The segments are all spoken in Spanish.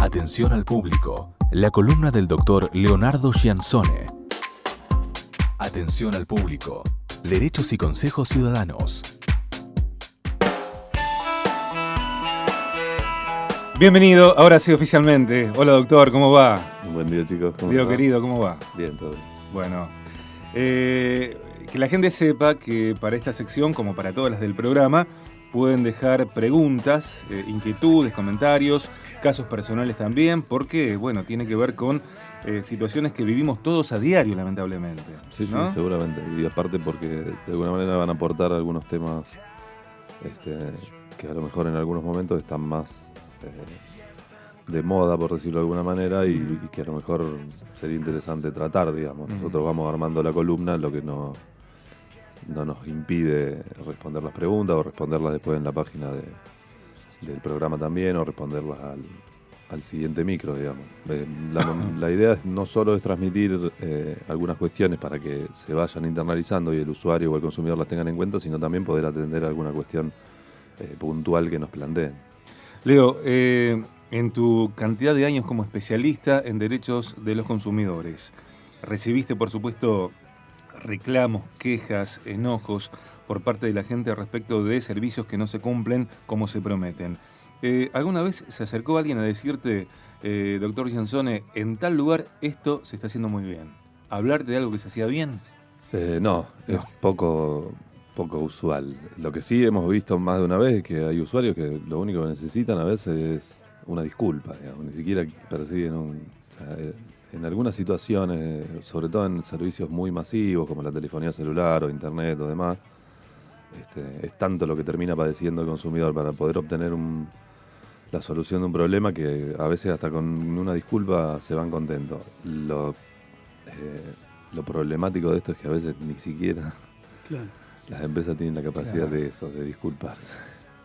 Atención al público. La columna del doctor Leonardo Giansone. Atención al público. Derechos y consejos ciudadanos. Bienvenido, ahora sí oficialmente. Hola doctor, ¿cómo va? Buen día chicos, ¿cómo Diego va? querido, ¿cómo va? Bien, todo bien. Bueno, que la gente sepa que para esta sección, como para todas las del programa, pueden dejar preguntas, inquietudes, comentarios, casos personales también, porque, bueno, tiene que ver con situaciones que vivimos todos a diario, lamentablemente. Sí, ¿no? sí, seguramente. Y aparte porque de alguna manera van a aportar algunos temas que a lo mejor en algunos momentos están más de moda, por decirlo de alguna manera, y que a lo mejor sería interesante tratar, digamos. Nosotros vamos armando la columna, lo que no nos impide responder las preguntas o responderlas después en la página del programa también, o responderlas al siguiente micro, digamos. La idea no solo es transmitir algunas cuestiones para que se vayan internalizando y el usuario o el consumidor las tengan en cuenta, sino también poder atender alguna cuestión puntual que nos planteen. Leo, en tu cantidad de años como especialista en derechos de los consumidores, recibiste, por supuesto, reclamos, quejas, enojos por parte de la gente respecto de servicios que no se cumplen como se prometen. ¿Alguna vez se acercó alguien a decirte, doctor Giansone, en tal lugar esto se está haciendo muy bien? ¿Hablarte de algo que se hacía bien? No, es poco usual. Lo que sí hemos visto más de una vez es que hay usuarios que lo único que necesitan a veces es una disculpa, digamos. Ni siquiera perciben en algunas situaciones, sobre todo en servicios muy masivos como la telefonía celular o internet o demás, es tanto lo que termina padeciendo el consumidor para poder obtener la solución de un problema que a veces hasta con una disculpa se van contentos. Lo problemático de esto es que a veces ni siquiera las empresas tienen la capacidad de eso, de disculparse.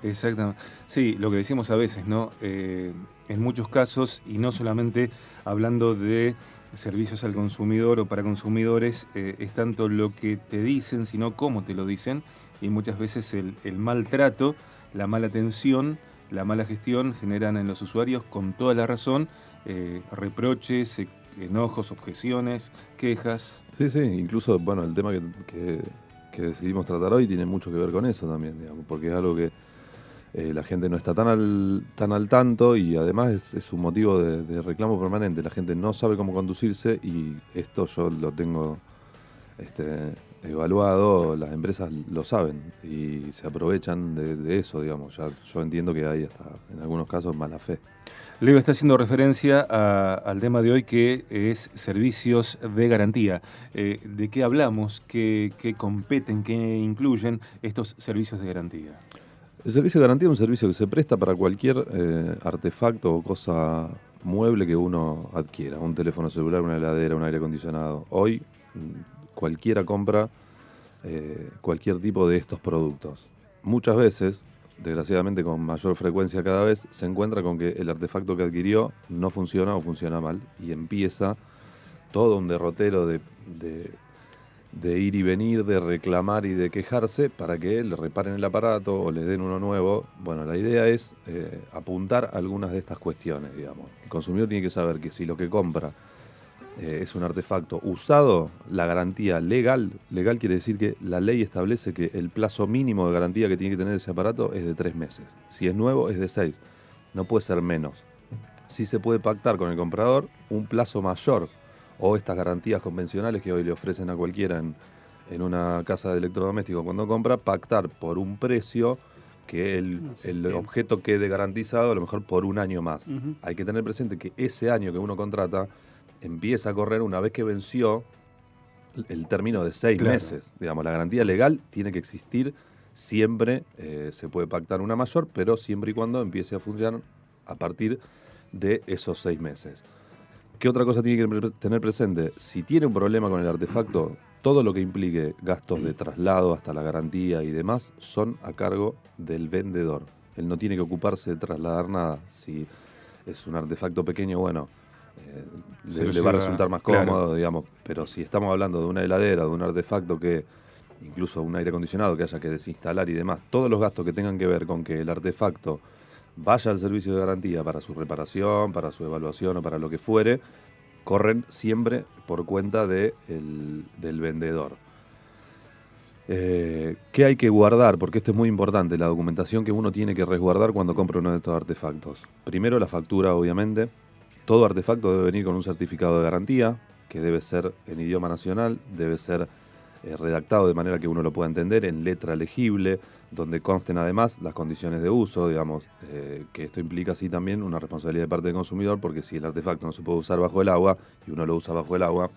Exactamente. Sí, lo que decimos a veces, ¿no? En muchos casos, y no solamente hablando de servicios al consumidor o para consumidores, es tanto lo que te dicen, sino cómo te lo dicen, y muchas veces el maltrato, la mala atención, la mala gestión generan en los usuarios, con toda la razón, reproches, enojos, objeciones, quejas. Sí, sí, incluso, bueno, el tema que decidimos tratar hoy tiene mucho que ver con eso también, digamos, porque es algo que la gente no está tan al tanto y además es un motivo de reclamo permanente. La gente no sabe cómo conducirse y esto yo lo tengo evaluado, las empresas lo saben y se aprovechan de eso, digamos. Ya yo entiendo que hay hasta en algunos casos mala fe. Leo está haciendo referencia al tema de hoy, que es servicios de garantía. ¿De qué hablamos? ¿Qué competen, qué incluyen estos servicios de garantía? El servicio de garantía es un servicio que se presta para cualquier artefacto o cosa mueble que uno adquiera. Un teléfono celular, una heladera, un aire acondicionado. Hoy cualquiera compra cualquier tipo de estos productos. Muchas veces, desgraciadamente con mayor frecuencia cada vez, se encuentra con que el artefacto que adquirió no funciona o funciona mal y empieza todo un derrotero de ir y venir, de reclamar y de quejarse para que le reparen el aparato o le den uno nuevo. Bueno, la idea es apuntar algunas de estas cuestiones, digamos. El consumidor tiene que saber que si lo que compra es un artefacto usado, la garantía legal quiere decir que la ley establece que el plazo mínimo de garantía que tiene que tener ese aparato es de 3 meses. Si es nuevo, es de 6. No puede ser menos. Sí se puede pactar con el comprador un plazo mayor, o estas garantías convencionales que hoy le ofrecen a cualquiera en una casa de electrodomésticos cuando compra, pactar por un precio que el objeto quede garantizado a lo mejor por un año más. Hay que tener presente que ese año que uno contrata empieza a correr una vez que venció el término de 6 meses. Digamos, la garantía legal tiene que existir siempre, se puede pactar una mayor, pero siempre y cuando empiece a funcionar a partir de esos 6 meses. ¿Qué otra cosa tiene que tener presente? Si tiene un problema con el artefacto, todo lo que implique gastos de traslado hasta la garantía y demás son a cargo del vendedor. Él no tiene que ocuparse de trasladar nada. Si es un artefacto pequeño, bueno, le va a resultar más cómodo, digamos. Pero si estamos hablando de una heladera, de un artefacto que, incluso un aire acondicionado que haya que desinstalar y demás, todos los gastos que tengan que ver con que el artefacto vaya al servicio de garantía para su reparación, para su evaluación o para lo que fuere, corren siempre por cuenta del vendedor. ¿Qué hay que guardar? Porque esto es muy importante, la documentación que uno tiene que resguardar cuando compra uno de estos artefactos. Primero, la factura, obviamente. Todo artefacto debe venir con un certificado de garantía, que debe ser en idioma nacional, debe ser redactado de manera que uno lo pueda entender, en letra legible, donde consten además las condiciones de uso, digamos, que esto implica así también una responsabilidad de parte del consumidor, porque si el artefacto no se puede usar bajo el agua y uno lo usa bajo el agua,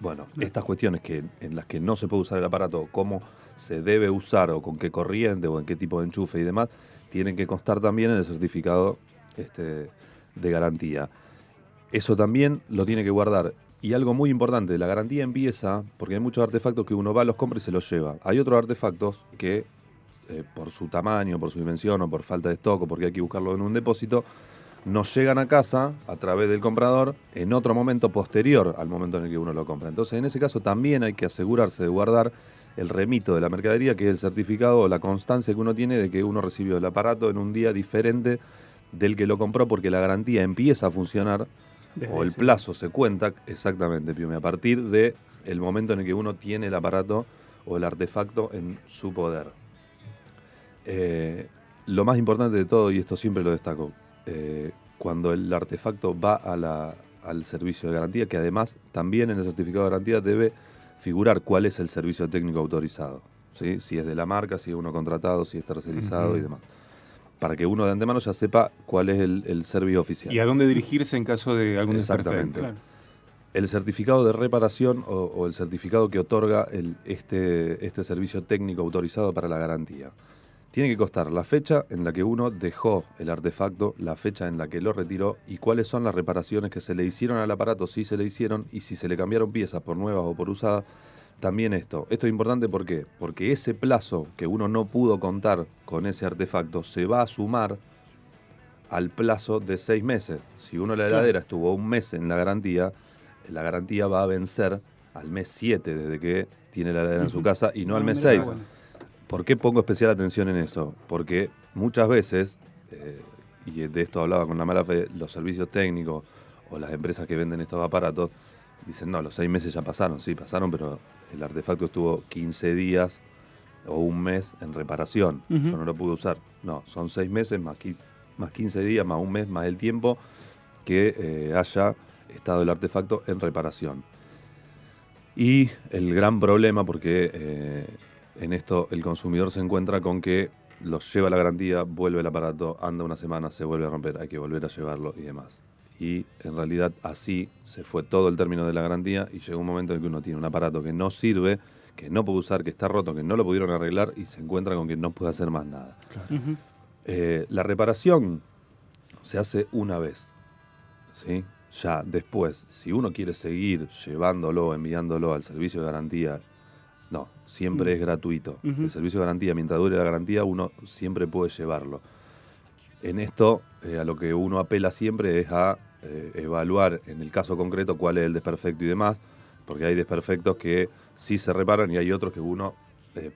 bueno, estas cuestiones en las que no se puede usar el aparato, cómo se debe usar o con qué corriente o en qué tipo de enchufe y demás, tienen que constar también en el certificado de garantía. Eso también lo tiene que guardar. Y algo muy importante, la garantía empieza, porque hay muchos artefactos que uno va, los compra y se los lleva. Hay otros artefactos que, por su tamaño, por su dimensión o por falta de stock o porque hay que buscarlo en un depósito, nos llegan a casa a través del comprador en otro momento posterior al momento en el que uno lo compra. Entonces, en ese caso también hay que asegurarse de guardar el remito de la mercadería, que es el certificado o la constancia que uno tiene de que uno recibió el aparato en un día diferente del que lo compró, porque la garantía empieza a funcionar o el plazo se cuenta, exactamente, Piume, a partir del momento en el que uno tiene el aparato o el artefacto en su poder. Lo más importante de todo, y esto siempre lo destaco, cuando el artefacto va al servicio de garantía, que además también en el certificado de garantía debe figurar cuál es el servicio técnico autorizado, ¿sí? Si es de la marca, si es uno contratado, si es tercerizado y demás, para que uno de antemano ya sepa cuál es el servicio oficial. ¿Y a dónde dirigirse en caso de algún Exactamente. desperfecto? Claro. El certificado de reparación o el certificado que otorga este servicio técnico autorizado para la garantía. Tiene que constar la fecha en la que uno dejó el artefacto, la fecha en la que lo retiró y cuáles son las reparaciones que se le hicieron al aparato, si se le hicieron y si se le cambiaron piezas por nuevas o por usadas. También esto es importante, ¿por qué? Porque ese plazo que uno no pudo contar con ese artefacto se va a sumar al plazo de 6 meses. Si uno la heladera estuvo un mes en la garantía va a vencer al mes 7 desde que tiene la heladera en su casa y no al mes 6. ¿Por qué pongo especial atención en eso? Porque muchas veces, y de esto hablaba con la mala fe, los servicios técnicos o las empresas que venden estos aparatos dicen, no, los 6 meses ya pasaron. Sí, pasaron, pero el artefacto estuvo 15 días o un mes en reparación. Yo no lo pude usar. No, son 6 meses más 15 días, más un mes, más el tiempo que haya estado el artefacto en reparación. Y el gran problema, porque en esto el consumidor se encuentra con que los lleva la garantía, vuelve el aparato, anda una semana, se vuelve a romper, hay que volver a llevarlo y demás. Y en realidad así se fue todo el término de la garantía y llegó un momento en que uno tiene un aparato que no sirve, que no puede usar, que está roto, que no lo pudieron arreglar y se encuentra con que no puede hacer más nada. Claro. La reparación se hace una vez, ¿sí? Ya después, si uno quiere seguir llevándolo, enviándolo al servicio de garantía, no, siempre es gratuito. El servicio de garantía, mientras dure la garantía, uno siempre puede llevarlo. En esto, a lo que uno apela siempre es a evaluar, en el caso concreto, cuál es el desperfecto y demás, porque hay desperfectos que sí se reparan y hay otros que uno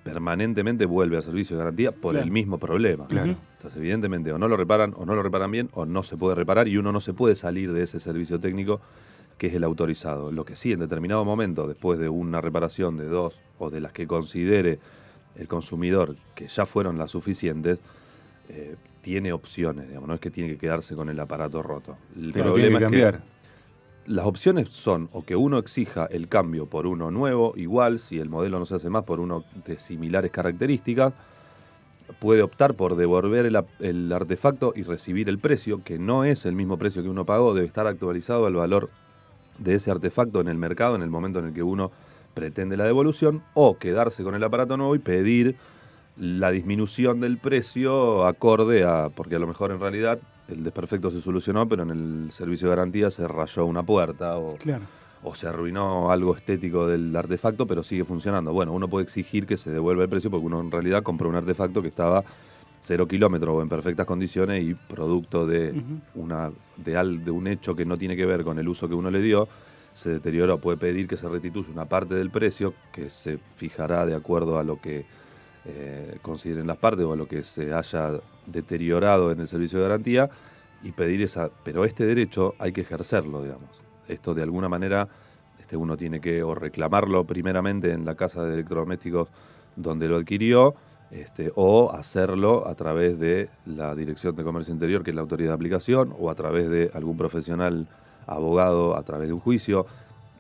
permanentemente vuelve al servicio de garantía por el mismo problema. Claro. Entonces, evidentemente, o no lo reparan bien, o no se puede reparar y uno no se puede salir de ese servicio técnico que es el autorizado. Lo que sí, en determinado momento, después de una reparación de 2 o de las que considere el consumidor que ya fueron las suficientes, tiene opciones, digamos, no es que tiene que quedarse con el aparato roto. El problema es que las opciones son o que uno exija el cambio por uno nuevo, igual, si el modelo no se hace más, por uno de similares características, puede optar por devolver el artefacto y recibir el precio, que no es el mismo precio que uno pagó, debe estar actualizado al valor de ese artefacto en el mercado en el momento en el que uno pretende la devolución, o quedarse con el aparato nuevo y pedir la disminución del precio acorde a, porque a lo mejor en realidad el desperfecto se solucionó, pero en el servicio de garantía se rayó una puerta o se arruinó algo estético del artefacto, pero sigue funcionando. Bueno, uno puede exigir que se devuelva el precio porque uno en realidad compró un artefacto que estaba 0 kilómetros o en perfectas condiciones y producto de un hecho que no tiene que ver con el uso que uno le dio, se deterioró. Puede pedir que se restituya una parte del precio que se fijará de acuerdo a lo que consideren las partes o lo que se haya deteriorado en el servicio de garantía y pedir esa. Pero este derecho hay que ejercerlo, digamos. Esto de alguna manera uno tiene que o reclamarlo primeramente en la casa de electrodomésticos donde lo adquirió, o hacerlo a través de la Dirección de Comercio Interior, que es la autoridad de aplicación, o a través de algún profesional abogado a través de un juicio.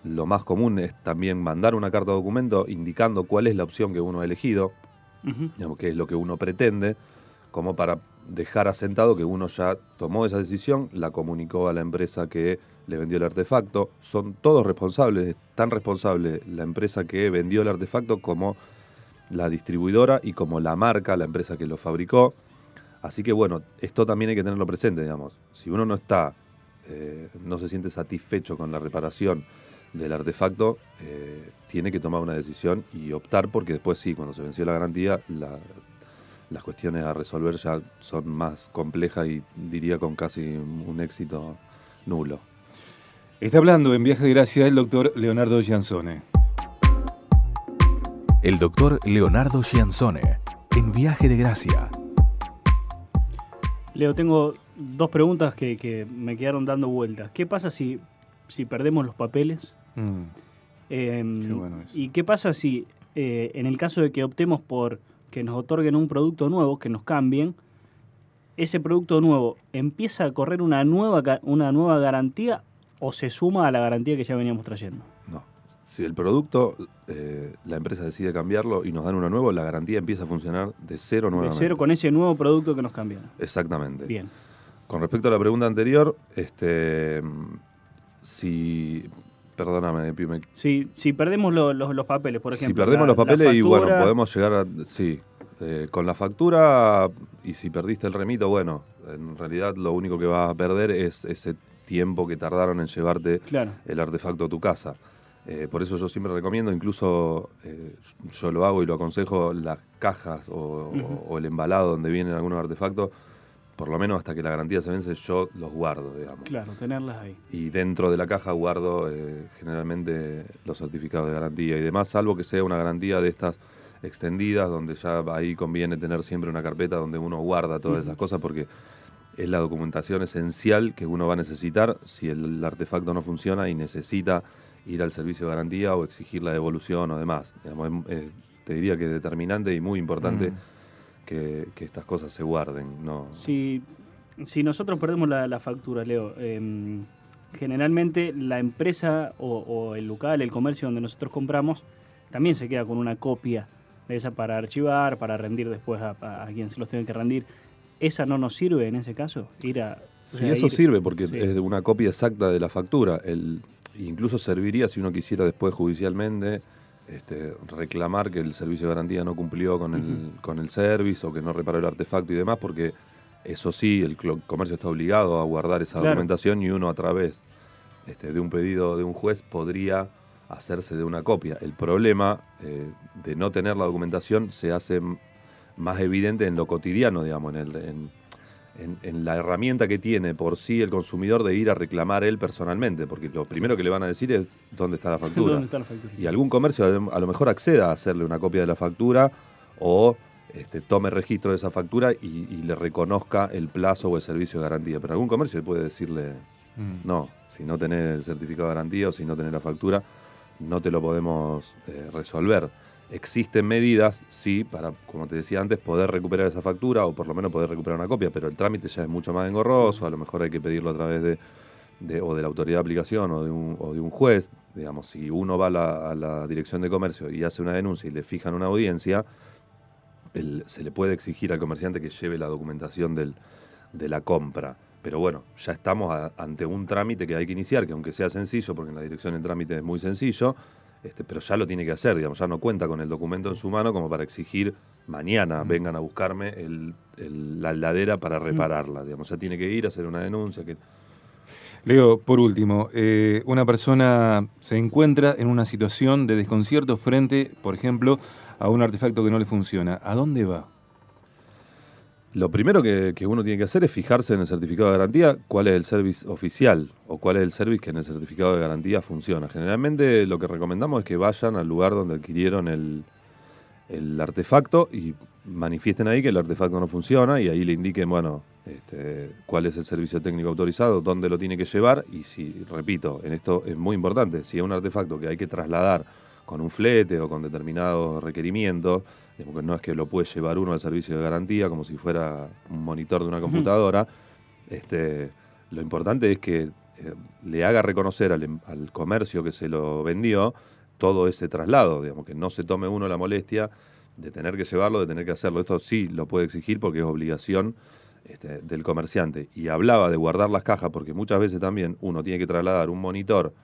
Lo más común es también mandar una carta de documento indicando cuál es la opción que uno ha elegido, digamos, qué es lo que uno pretende, como para dejar asentado que uno ya tomó esa decisión, la comunicó a la empresa que le vendió el artefacto. Son todos responsables, es tan responsable la empresa que vendió el artefacto como la distribuidora y como la marca, la empresa que lo fabricó. Así que bueno, esto también hay que tenerlo presente, digamos. Si uno no está, no se siente satisfecho con la reparación del artefacto, tiene que tomar una decisión y optar, porque después sí, cuando se venció la garantía, las cuestiones a resolver ya son más complejas y diría con casi un éxito nulo. Está hablando en Viaje de Gracia el doctor Leonardo Giansone. El doctor Leonardo Giansone, en Viaje de Gracia. Leo, tengo dos preguntas que me quedaron dando vueltas. ¿Qué pasa si perdemos los papeles? Qué bueno eso. ¿Y qué pasa si en el caso de que optemos por que nos otorguen un producto nuevo, que nos cambien, ese producto nuevo empieza a correr una nueva garantía o se suma a la garantía que ya veníamos trayendo? No. Si el producto, la empresa decide cambiarlo y nos dan uno nuevo, la garantía empieza a funcionar de cero nuevamente. De cero con ese nuevo producto que nos cambian. Exactamente. Bien. Con respecto a la pregunta anterior, perdóname, Pime. Si perdemos los papeles, por ejemplo. Si perdemos los papeles y bueno, factura, podemos llegar a... Sí, con la factura, y si perdiste el remito, bueno, en realidad lo único que vas a perder es ese tiempo que tardaron en llevarte claro, el artefacto a tu casa. Por eso yo siempre recomiendo, incluso yo lo hago y lo aconsejo, las cajas o el embalado donde vienen algunos artefactos, por lo menos hasta que la garantía se vence, yo los guardo, digamos. claro, tenerlas ahí. Y dentro de la caja guardo generalmente los certificados de garantía y demás, salvo que sea una garantía de estas extendidas, donde ya ahí conviene tener siempre una carpeta donde uno guarda todas esas cosas, porque es la documentación esencial que uno va a necesitar si el artefacto no funciona y necesita ir al servicio de garantía o exigir la devolución o demás. Digamos, te diría que es determinante y muy importante que estas cosas se guarden, ¿no? Si nosotros perdemos la factura, Leo, generalmente la empresa o el local, el comercio donde nosotros compramos, también se queda con una copia de esa para archivar, para rendir después a quien se los tenga que rendir. ¿Esa no nos sirve en ese caso? Eso sirve porque es una copia exacta de la factura. Incluso serviría si uno quisiera después judicialmente reclamar que el servicio de garantía no cumplió con el service o que no reparó el artefacto y demás, porque eso sí, el comercio está obligado a guardar esa documentación y uno a través de un pedido de un juez podría hacerse de una copia. El problema de no tener la documentación se hace más evidente en lo cotidiano, digamos, en la herramienta que tiene por sí el consumidor de ir a reclamar él personalmente, porque lo primero que le van a decir es dónde está la factura. ¿Dónde está la factura? Y algún comercio a lo mejor acceda a hacerle una copia de la factura o tome registro de esa factura y le reconozca el plazo o el servicio de garantía. Pero algún comercio le puede decirle, no, si no tenés el certificado de garantía o si no tenés la factura, no te lo podemos resolver. Existen medidas, sí, para, como te decía antes, poder recuperar esa factura o por lo menos poder recuperar una copia, pero el trámite ya es mucho más engorroso, a lo mejor hay que pedirlo a través de la autoridad de aplicación o de un juez. Digamos, si uno va a la Dirección de Comercio y hace una denuncia y le fijan una audiencia, se le puede exigir al comerciante que lleve la documentación de la compra. Pero bueno, ya estamos ante un trámite que hay que iniciar, que aunque sea sencillo, porque en la dirección el trámite es muy sencillo, pero ya lo tiene que hacer, digamos, ya no cuenta con el documento en su mano como para exigir mañana vengan a buscarme la heladera para repararla, digamos, ya tiene que ir a hacer una denuncia. Leo, por último, una persona se encuentra en una situación de desconcierto frente, por ejemplo, a un artefacto que no le funciona. ¿A dónde va? Lo primero que uno tiene que hacer es fijarse en el certificado de garantía cuál es el service oficial o cuál es el service que en el certificado de garantía funciona. Generalmente lo que recomendamos es que vayan al lugar donde adquirieron el el artefacto y manifiesten ahí que el artefacto no funciona y ahí le indiquen, bueno, cuál es el servicio técnico autorizado, dónde lo tiene que llevar y si, repito, en esto es muy importante, si es un artefacto que hay que trasladar con un flete o con determinados requerimientos, porque no es que lo puede llevar uno al servicio de garantía como si fuera un monitor de una computadora, lo importante es que le haga reconocer al comercio que se lo vendió todo ese traslado, digamos, que no se tome uno la molestia de tener que llevarlo, de tener que hacerlo. Esto sí lo puede exigir porque es obligación del comerciante. Y hablaba de guardar las cajas porque muchas veces también uno tiene que trasladar un monitor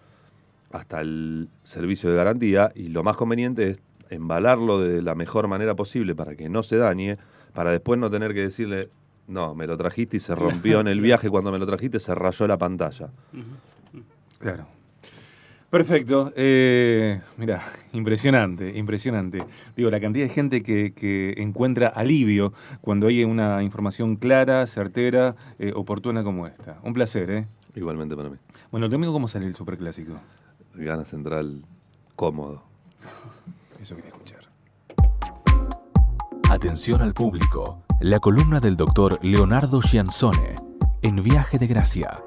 hasta el servicio de garantía y lo más conveniente es embalarlo de la mejor manera posible para que no se dañe, para después no tener que decirle, no, me lo trajiste y se rompió en el viaje, cuando me lo trajiste se rayó la pantalla. Claro. Perfecto. Mirá, impresionante. Digo, la cantidad de gente que encuentra alivio cuando hay una información clara, certera, oportuna como esta. Un placer, ¿eh? Igualmente para mí. Bueno, el domingo, ¿cómo sale el Superclásico? Gana Central cómodo. Eso quería escuchar. Atención al público. La columna del doctor Leonardo Giansone en Viaje de Gracia.